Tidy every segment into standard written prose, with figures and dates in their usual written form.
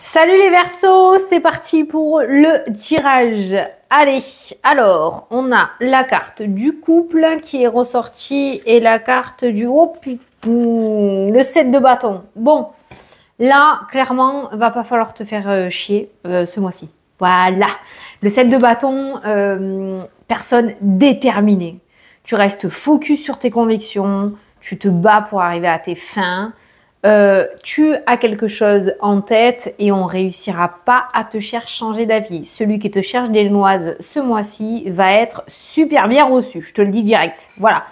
Salut les Verseaux, c'est parti pour le tirage. Allez, alors, on a la carte du couple qui est ressortie et la carte du le 7 de bâton. Bon, là, clairement, va pas falloir te faire chier ce mois-ci. Voilà, le 7 de bâton, personne déterminée. Tu restes focus sur tes convictions, tu te bats pour arriver à tes fins. Tu as quelque chose en tête et on réussira pas à te changer d'avis. Celui qui te cherche des noises ce mois-ci va être super bien reçu, je te le dis direct. Voilà.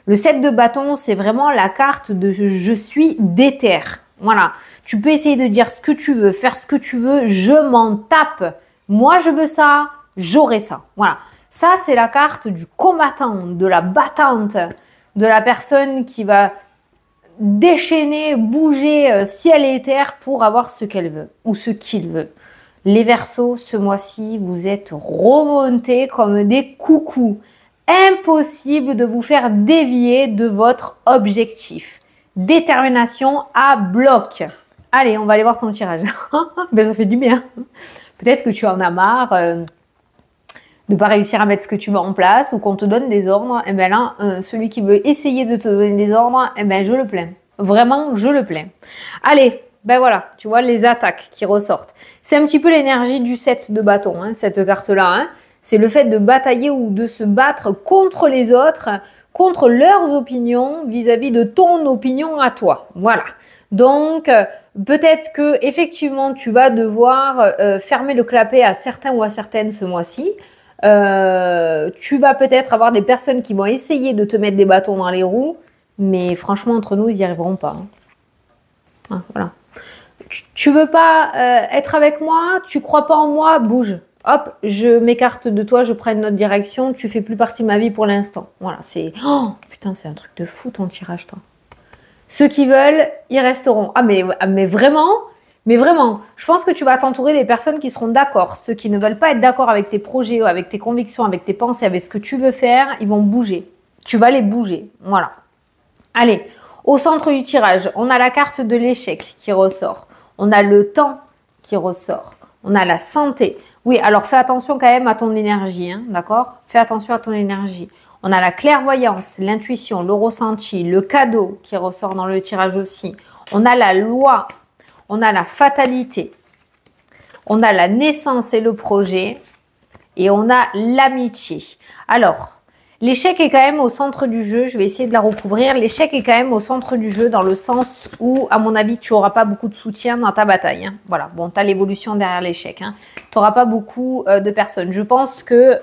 Le 7 de bâton, c'est vraiment la carte de je suis déter. Voilà. Tu peux essayer de dire ce que tu veux, faire ce que tu veux, je m'en tape. Moi, je veux ça, j'aurai ça. Voilà. Ça, c'est la carte du combattant, de la battante, de la personne qui va déchaîner, bouger ciel et terre pour avoir ce qu'elle veut ou ce qu'il veut. Les Verseaux, ce mois-ci, vous êtes remontés comme des coucous. Impossible de vous faire dévier de votre objectif. Détermination à bloc. Allez, on va aller voir ton tirage. Ben, ça fait du bien. Peut-être que tu en as marre de ne pas réussir à mettre ce que tu veux en place ou qu'on te donne des ordres. Et bien là, celui qui veut essayer de te donner des ordres, et ben je le plains. Vraiment, je le plains. Allez, ben voilà, tu vois les attaques qui ressortent. C'est un petit peu l'énergie du 7 de bâton, hein, cette carte-là. Hein. C'est le fait de batailler ou de se battre contre les autres, contre leurs opinions vis-à-vis de ton opinion à toi. Voilà. Donc, peut-être que effectivement, tu vas devoir fermer le clapet à certains ou à certaines ce mois-ci. Tu vas peut-être avoir des personnes qui vont essayer de te mettre des bâtons dans les roues, mais franchement, entre nous, ils n'y arriveront pas. Hein, voilà. Tu veux pas être avec moi, tu crois pas en moi, bouge. Hop, je m'écarte de toi, je prends une autre direction, tu fais plus partie de ma vie pour l'instant. Voilà, c'est... Oh, putain, c'est un truc de fou ton tirage, toi. Ceux qui veulent, ils resteront. Ah, mais vraiment... Mais vraiment, je pense que tu vas t'entourer des personnes qui seront d'accord. Ceux qui ne veulent pas être d'accord avec tes projets, avec tes convictions, avec tes pensées, avec ce que tu veux faire, ils vont bouger. Tu vas les bouger. Voilà. Allez, au centre du tirage, on a la carte de l'échec qui ressort. On a le temps qui ressort. On a la santé. Oui, alors fais attention quand même à ton énergie, hein, d'accord? Fais attention à ton énergie. On a la clairvoyance, l'intuition, le ressenti, le cadeau qui ressort dans le tirage aussi. On a la loi. On a la fatalité, on a la naissance et le projet, et on a l'amitié. Alors, l'échec est quand même au centre du jeu. Je vais essayer de la recouvrir. L'échec est quand même au centre du jeu dans le sens où, à mon avis, tu n'auras pas beaucoup de soutien dans ta bataille. Hein. Voilà, bon, tu as l'évolution derrière l'échec. Hein. Tu n'auras pas beaucoup de personnes. Je pense que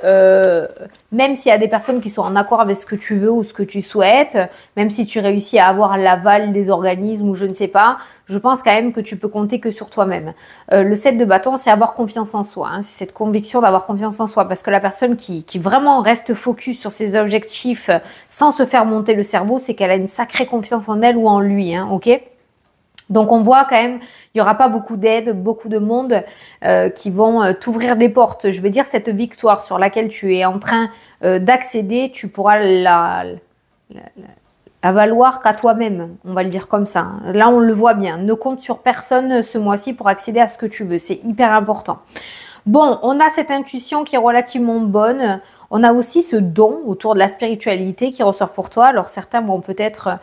même s'il y a des personnes qui sont en accord avec ce que tu veux ou ce que tu souhaites, même si tu réussis à avoir l'aval des organismes ou je ne sais pas, je pense quand même que tu peux compter que sur toi-même. Le 7 de bâton, c'est avoir confiance en soi. Hein. C'est cette conviction d'avoir confiance en soi. Parce que la personne qui vraiment reste focus sur ses objectifs sans se faire monter le cerveau, c'est qu'elle a une sacrée confiance en elle ou en lui. Hein, ok ? Donc, on voit quand même, il n'y aura pas beaucoup d'aide, beaucoup de monde qui vont t'ouvrir des portes. Je veux dire, cette victoire sur laquelle tu es en train d'accéder, tu pourras la valoir qu'à toi-même, on va le dire comme ça. Là, on le voit bien. Ne compte sur personne ce mois-ci pour accéder à ce que tu veux. C'est hyper important. Bon, on a cette intuition qui est relativement bonne. On a aussi ce don autour de la spiritualité qui ressort pour toi. Alors, certains vont peut-être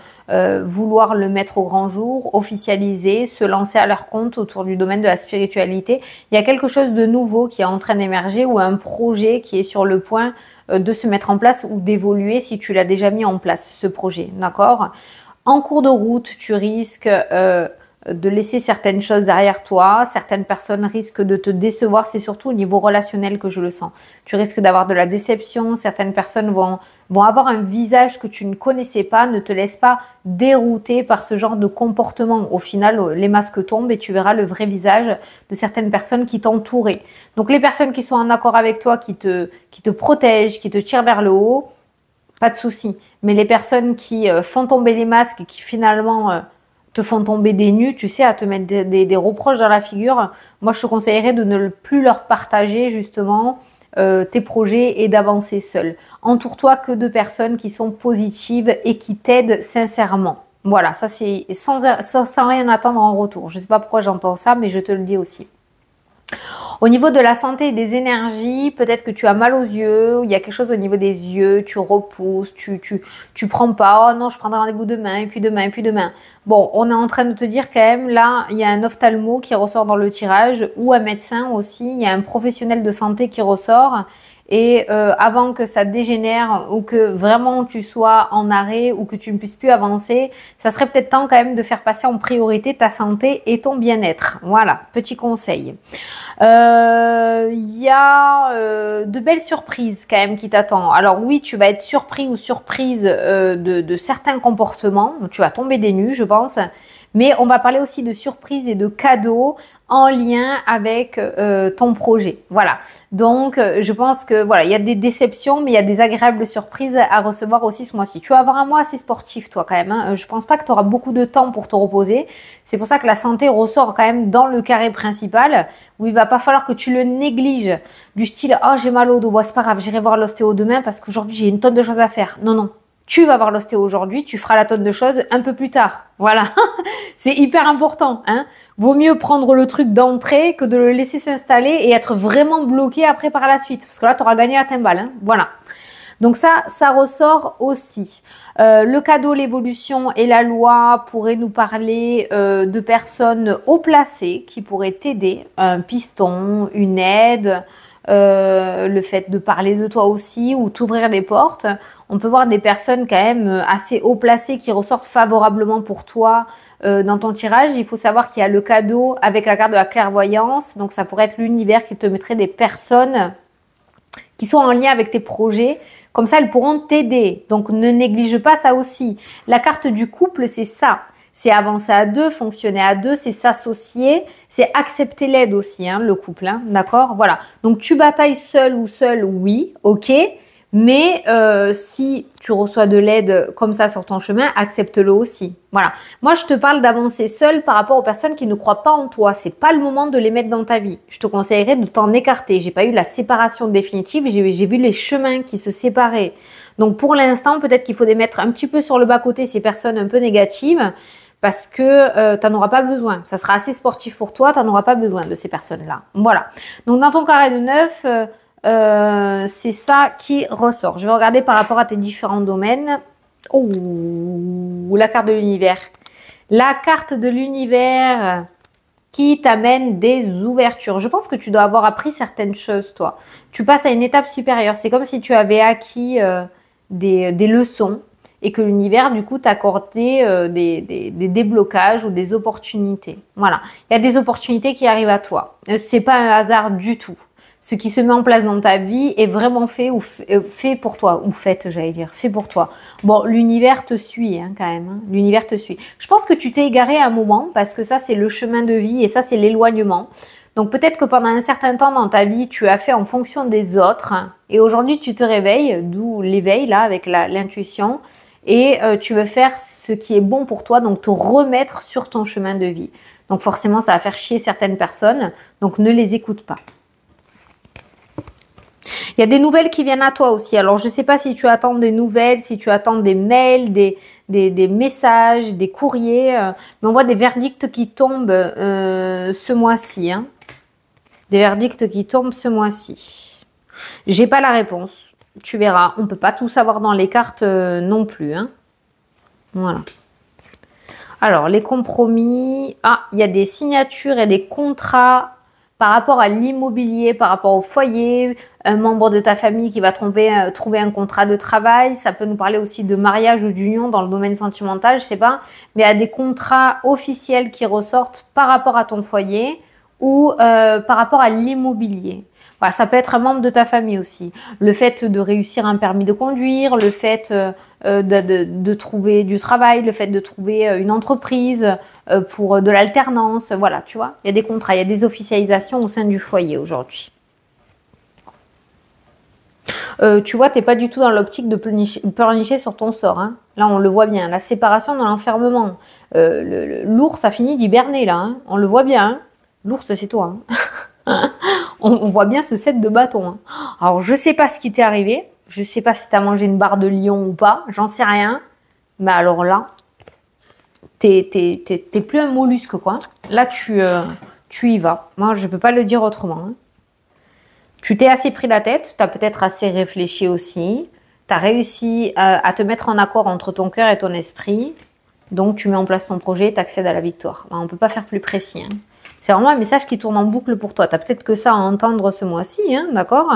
vouloir le mettre au grand jour, officialiser, se lancer à leur compte autour du domaine de la spiritualité. Il y a quelque chose de nouveau qui est en train d'émerger ou un projet qui est sur le point de se mettre en place ou d'évoluer si tu l'as déjà mis en place, ce projet. D'accord ? En cours de route, tu risques de laisser certaines choses derrière toi. Certaines personnes risquent de te décevoir. C'est surtout au niveau relationnel que je le sens. Tu risques d'avoir de la déception. Certaines personnes vont avoir un visage que tu ne connaissais pas. Ne te laisse pas dérouter par ce genre de comportement. Au final, les masques tombent et tu verras le vrai visage de certaines personnes qui t'entouraient. Donc, les personnes qui sont en accord avec toi, qui te protègent, qui te tirent vers le haut, pas de souci. Mais les personnes qui font tomber les masques et qui finalement... te font tomber des nues, tu sais, à te mettre des reproches dans la figure, moi je te conseillerais de ne plus leur partager justement tes projets et d'avancer seul. Entoure-toi que de personnes qui sont positives et qui t'aident sincèrement. Voilà, ça c'est sans rien attendre en retour. Je ne sais pas pourquoi j'entends ça, mais je te le dis aussi. Au niveau de la santé et des énergies, peut-être que tu as mal aux yeux, il y a quelque chose au niveau des yeux, tu repousses, tu prends pas, oh non, je prendrai rendez-vous demain, et puis demain, et puis demain. Bon, on est en train de te dire quand même, là, il y a un ophtalmo qui ressort dans le tirage, ou un médecin aussi, il y a un professionnel de santé qui ressort. Et avant que ça dégénère ou que vraiment tu sois en arrêt ou que tu ne puisses plus avancer, ça serait peut-être temps quand même de faire passer en priorité ta santé et ton bien-être. Voilà, petit conseil. Il y a de belles surprises quand même qui t'attendent. Alors oui, tu vas être surpris ou surprise de certains comportements. Tu vas tomber des nues, je pense. Mais on va parler aussi de surprises et de cadeaux en lien avec ton projet. Voilà. Donc, je pense que voilà, il y a des déceptions, mais il y a des agréables surprises à recevoir aussi ce mois-ci. Tu vas avoir un mois assez sportif, toi, quand même. Hein. Je pense pas que tu auras beaucoup de temps pour te reposer. C'est pour ça que la santé ressort quand même dans le carré principal, où il va pas falloir que tu le négliges. Du style, oh, j'ai mal au dos, bon, c'est pas grave, j'irai voir l'ostéo demain parce qu'aujourd'hui, j'ai une tonne de choses à faire. Non, non. Tu vas voir l'ostéo aujourd'hui, tu feras la tonne de choses un peu plus tard. Voilà, c'est hyper important. Hein. Vaut mieux prendre le truc d'entrée que de le laisser s'installer et être vraiment bloqué après par la suite. Parce que là, tu auras gagné la timbale. Hein. Voilà. Donc ça ressort aussi. Le cadeau, l'évolution et la loi pourraient nous parler de personnes haut placées qui pourraient t'aider. Un piston, une aide, le fait de parler de toi aussi ou t'ouvrir des portes. On peut voir des personnes quand même assez haut placées qui ressortent favorablement pour toi dans ton tirage. Il faut savoir qu'il y a le cadeau avec la carte de la clairvoyance. Donc ça pourrait être l'univers qui te mettrait des personnes qui sont en lien avec tes projets. Comme ça, elles pourront t'aider. Donc, ne néglige pas ça aussi. La carte du couple, c'est ça. C'est avancer à deux, fonctionner à deux, c'est s'associer, c'est accepter l'aide aussi, hein, le couple. Hein, d'accord? Voilà. Donc, tu batailles seul ou seul, oui, ok. Mais si tu reçois de l'aide comme ça sur ton chemin, accepte-le aussi. Voilà. Moi, je te parle d'avancer seul par rapport aux personnes qui ne croient pas en toi. C'est pas le moment de les mettre dans ta vie. Je te conseillerais de t'en écarter. J'ai pas eu la séparation définitive. J'ai vu les chemins qui se séparaient. Donc, pour l'instant, peut-être qu'il faut les mettre un petit peu sur le bas-côté, ces personnes un peu négatives, parce que tu n'en auras pas besoin. Ça sera assez sportif pour toi, tu n'en auras pas besoin de ces personnes-là. Voilà. Donc, dans ton carré de 9... c'est ça qui ressort. Je vais regarder par rapport à tes différents domaines. Oh, la carte de l'univers. La carte de l'univers qui t'amène des ouvertures. Je pense que tu dois avoir appris certaines choses, toi. Tu passes à une étape supérieure. C'est comme si tu avais acquis des leçons et que l'univers, du coup, t'accordait des déblocages ou des opportunités. Voilà. Il y a des opportunités qui arrivent à toi. C'est pas un hasard du tout. Ce qui se met en place dans ta vie est vraiment fait pour toi, ou fait, j'allais dire, fait pour toi. Bon, l'univers te suit hein, quand même, hein. L'univers te suit. Je pense que tu t'es égaré à un moment parce que ça, c'est le chemin de vie et ça, c'est l'éloignement. Donc peut-être que pendant un certain temps dans ta vie, tu as fait en fonction des autres hein, et aujourd'hui, tu te réveilles, d'où l'éveil là, avec l'intuition et tu veux faire ce qui est bon pour toi, donc te remettre sur ton chemin de vie. Donc forcément, ça va faire chier certaines personnes, donc ne les écoute pas. Il y a des nouvelles qui viennent à toi aussi. Alors, je ne sais pas si tu attends des nouvelles, si tu attends des mails, des messages, des courriers. Mais on voit des verdicts qui tombent ce mois-ci. Hein. Des verdicts qui tombent ce mois-ci. J'ai pas la réponse. Tu verras. On ne peut pas tout savoir dans les cartes non plus. Hein. Voilà. Alors, les compromis. Ah, il y a des signatures et des contrats par rapport à l'immobilier, par rapport au foyer, un membre de ta famille qui va trouver un contrat de travail. Ça peut nous parler aussi de mariage ou d'union dans le domaine sentimental, je sais pas. Mais il y a des contrats officiels qui ressortent par rapport à ton foyer ou par rapport à l'immobilier. Voilà, ça peut être un membre de ta famille aussi. Le fait de réussir un permis de conduire, le fait de trouver du travail, le fait de trouver une entreprise pour de l'alternance. Voilà, tu vois, il y a des contrats, il y a des officialisations au sein du foyer aujourd'hui. Tu vois, tu n'es pas du tout dans l'optique de pleurnicher sur ton sort. Hein. Là, on le voit bien. La séparation dans l'enfermement. L'ours a fini d'hiberner, là. Hein. On le voit bien. Hein. L'ours, c'est toi. Hein. On voit bien ce set de bâtons. Hein. Alors, je ne sais pas ce qui t'est arrivé. Je ne sais pas si tu as mangé une barre de lion ou pas. J'en sais rien. Mais alors là, t'es plus un mollusque, quoi. Là, tu y vas. Moi, je ne peux pas le dire autrement. Hein. Tu t'es assez pris la tête, tu as peut-être assez réfléchi aussi. Tu as réussi à te mettre en accord entre ton cœur et ton esprit. Donc, tu mets en place ton projet et tu accèdes à la victoire. On ne peut pas faire plus précis. Hein. C'est vraiment un message qui tourne en boucle pour toi. Tu n'as peut-être que ça à entendre ce mois-ci, hein, d'accord?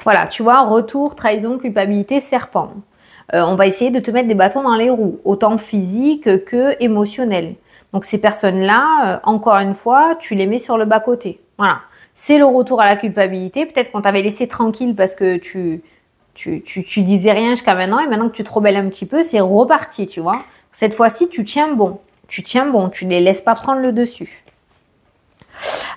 Voilà, tu vois, retour, trahison, culpabilité, serpent. On va essayer de te mettre des bâtons dans les roues, autant physique que émotionnel. Donc, ces personnes-là, encore une fois, tu les mets sur le bas-côté. Voilà. C'est le retour à la culpabilité. Peut-être qu'on t'avait laissé tranquille parce que tu disais rien jusqu'à maintenant et maintenant que tu te rebelles un petit peu, c'est reparti, tu vois. Cette fois-ci, tu tiens bon. Tu tiens bon, tu ne les laisses pas prendre le dessus.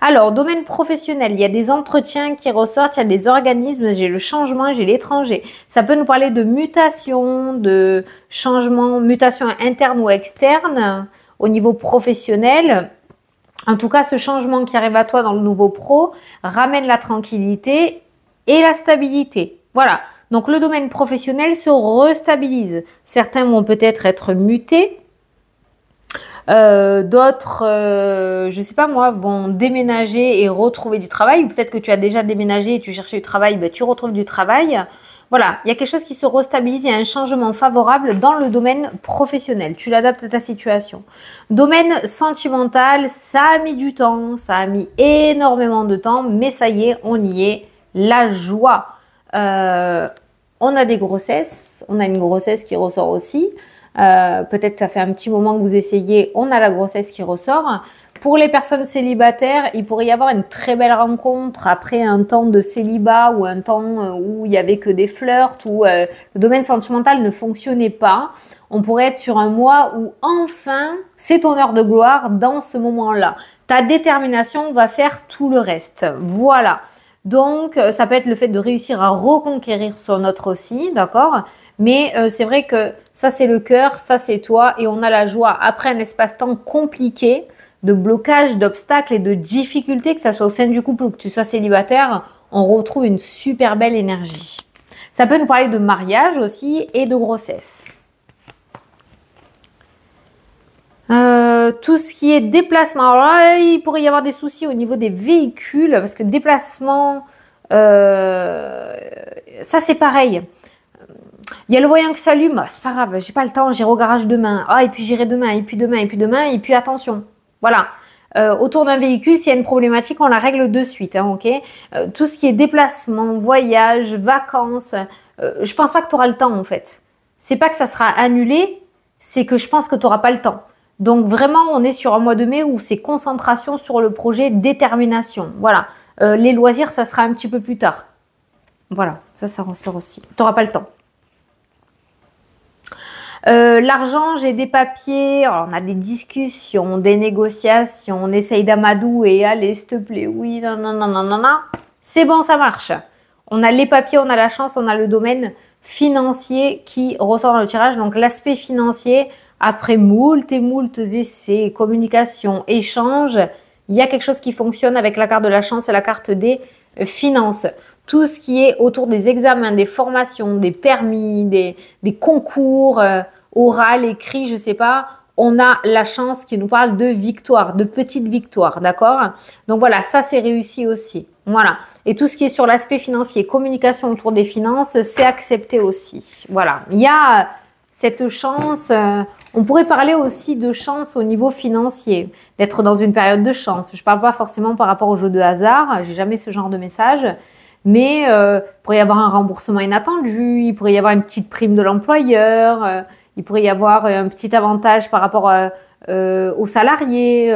Alors, domaine professionnel, il y a des entretiens qui ressortent, il y a des organismes, j'ai le changement, j'ai l'étranger. Ça peut nous parler de mutation, de changement, mutation interne ou externe au niveau professionnel. En tout cas, ce changement qui arrive à toi dans le nouveau pro ramène la tranquillité et la stabilité. Voilà. Donc, le domaine professionnel se restabilise. Certains vont peut-être être mutés. D'autres, je ne sais pas moi, vont déménager et retrouver du travail. Ou peut-être que tu as déjà déménagé et tu cherches du travail, ben, tu retrouves du travail. Voilà, il y a quelque chose qui se restabilise, il y a un changement favorable dans le domaine professionnel. Tu l'adaptes à ta situation. Domaine sentimental, ça a mis du temps, ça a mis énormément de temps, mais ça y est, on y est. La joie. On a des grossesses, on a une grossesse qui ressort aussi. Peut-être ça fait un petit moment que vous essayez, on a la grossesse qui ressort. Pour les personnes célibataires, il pourrait y avoir une très belle rencontre après un temps de célibat ou un temps où il n'y avait que des flirts, où le domaine sentimental ne fonctionnait pas. On pourrait être sur un mois où enfin, c'est ton heure de gloire dans ce moment-là. Ta détermination va faire tout le reste. Voilà. Donc, ça peut être le fait de réussir à reconquérir son autre aussi, d'accord? Mais c'est vrai que ça, c'est le cœur, ça, c'est toi. Et on a la joie après un espace-temps compliqué, de blocage, d'obstacles et de difficultés, que ça soit au sein du couple ou que tu sois célibataire, on retrouve une super belle énergie. Ça peut nous parler de mariage aussi et de grossesse. Tout ce qui est déplacement, alors là, il pourrait y avoir des soucis au niveau des véhicules, parce que déplacement, ça c'est pareil. Il y a le voyant qui s'allume, c'est pas grave, j'ai pas le temps, j'irai au garage demain. Ah, et puis j'irai demain, et puis demain, et puis demain, et puis attention. Voilà. Autour d'un véhicule, s'il y a une problématique, on la règle de suite, hein, ok? Tout ce qui est déplacement, voyage, vacances, je pense pas que tu auras le temps en fait. C'est pas que ça sera annulé, c'est que je pense que tu n'auras pas le temps. Donc vraiment, on est sur un mois de mai où c'est concentration sur le projet, détermination. Voilà. Les loisirs, ça sera un petit peu plus tard. Voilà, ça ressort aussi. Tu n'auras pas le temps. L'argent, j'ai des papiers, alors on a des discussions, des négociations, on essaye d'amadouer, allez s'il te plaît, oui, non, non, non, non, non, non. C'est bon, ça marche. On a les papiers, on a la chance, on a le domaine financier qui ressort dans le tirage. Donc l'aspect financier, après moult et moult essais, communication, échanges, il y a quelque chose qui fonctionne avec la carte de la chance et la carte des finances. Tout ce qui est autour des examens, des formations, des permis, des concours, oral, écrit, je ne sais pas, on a la chance qui nous parle de victoire, de petites victoires, d'accord? Donc voilà, ça c'est réussi aussi. Voilà. Et tout ce qui est sur l'aspect financier, communication autour des finances, c'est accepté aussi. Voilà. Il y a cette chance, on pourrait parler aussi de chance au niveau financier, d'être dans une période de chance. Je ne parle pas forcément par rapport au jeu de hasard, j'ai jamais ce genre de message. Mais il pourrait y avoir un remboursement inattendu, il pourrait y avoir une petite prime de l'employeur, il pourrait y avoir un petit avantage par rapport aux salariés.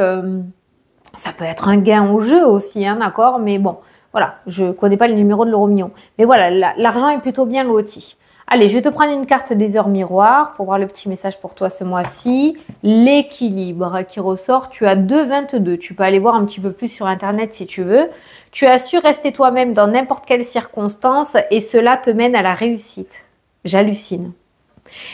Ça peut être un gain au jeu aussi, hein, d'accord? Mais bon, voilà, je ne connais pas le numéro de l'euro million. Mais voilà, l'argent est plutôt bien loti. Allez, je vais te prendre une carte des heures miroirs pour voir le petit message pour toi ce mois-ci. L'équilibre qui ressort, tu as 2,22. Tu peux aller voir un petit peu plus sur Internet si tu veux. Tu as su rester toi-même dans n'importe quelle circonstance et cela te mène à la réussite. J'hallucine.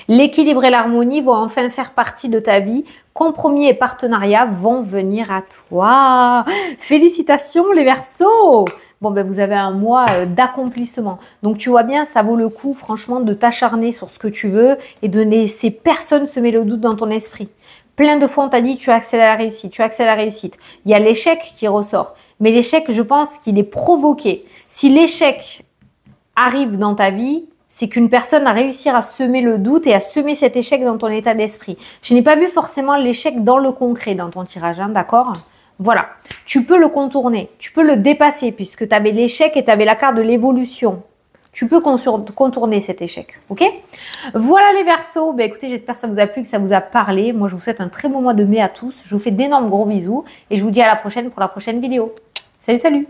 L'équilibre et l'harmonie vont enfin faire partie de ta vie. Compromis et partenariats vont venir à toi. Félicitations les Verseaux! Bon, ben vous avez un mois d'accomplissement. Donc, tu vois bien, ça vaut le coup, franchement, de t'acharner sur ce que tu veux et de ne laisser personne semer le doute dans ton esprit. Plein de fois, on t'a dit tu accèdes à la réussite, tu accèdes à la réussite. Il y a l'échec qui ressort. Mais l'échec, je pense qu'il est provoqué. Si l'échec arrive dans ta vie, c'est qu'une personne a réussi à semer le doute et à semer cet échec dans ton état d'esprit. Je n'ai pas vu forcément l'échec dans le concret dans ton tirage, hein, d'accord? Voilà. Tu peux le contourner, tu peux le dépasser puisque tu avais l'échec et tu avais la carte de l'évolution. Tu peux contourner cet échec, ok? Voilà les Verseaux. Ben, écoutez, j'espère que ça vous a plu, que ça vous a parlé. Moi, je vous souhaite un très bon mois de mai à tous. Je vous fais d'énormes gros bisous et je vous dis à la prochaine pour la prochaine vidéo. Salut, salut!